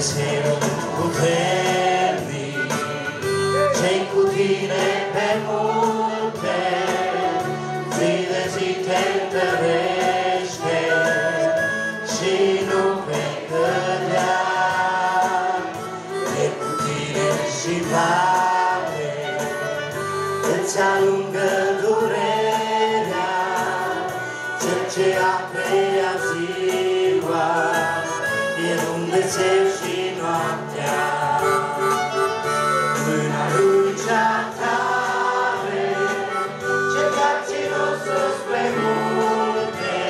Dumnezeu puternic, ce-i cu tine pe munte, zi de zi te întărește și nu vei cădea. E cu tine și vale, îți alungă durerea, cel ce a creat ziua, e Dumnezeu și noaptea. Mâna Lui cea tare, ce te-a ținut sus pe munte,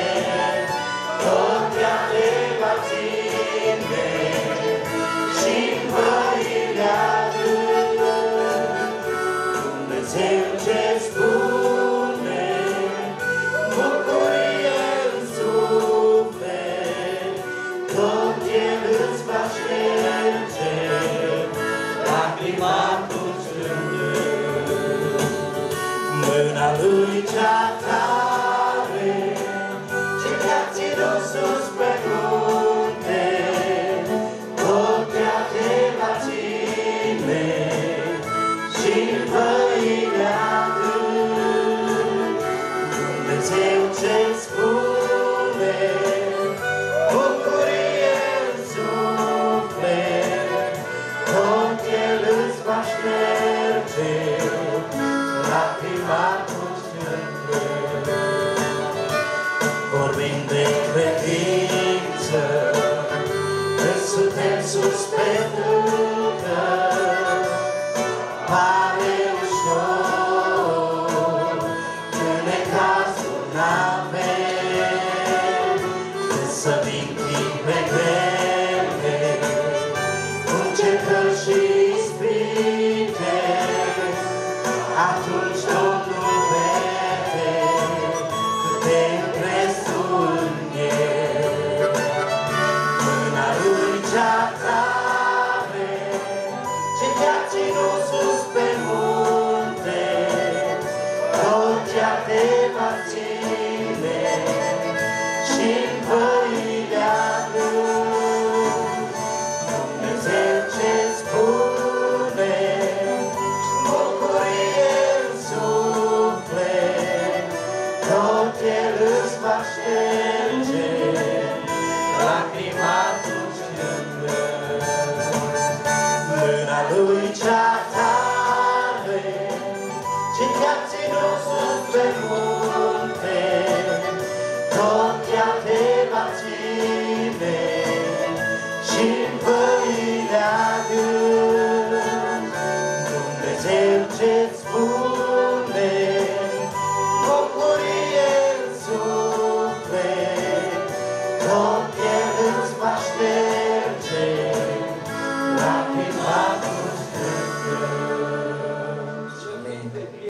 tot ea te va ține și-n văile adânc. Dumnezeu ce spune, bucurie în suflet, tot El îți va șterge lacrima atunci când mâna Lui cea tare, ce te-a ținut sus pe munte, tot ea te va ține și-n văile adânc. Dumnezeu ce spune, bucurie în suflet, tot El îți va șterge lacrima atunci când vorbim de credință, când suntem sus pe tâlcă, pare ușor, când necazul n-avem, însă vin clipe grele, cu încercări și ispite, atunci Domnul vede cât te încrezi tu în El. Mâna Lui cea tare, ce te-a ținut sus pe munte, tot ea te va ține și-n văile adânc. Dumnezeu ce spune, bucurie în suflet, tot El îți va șterge lacrima atunci când mâna Lui cea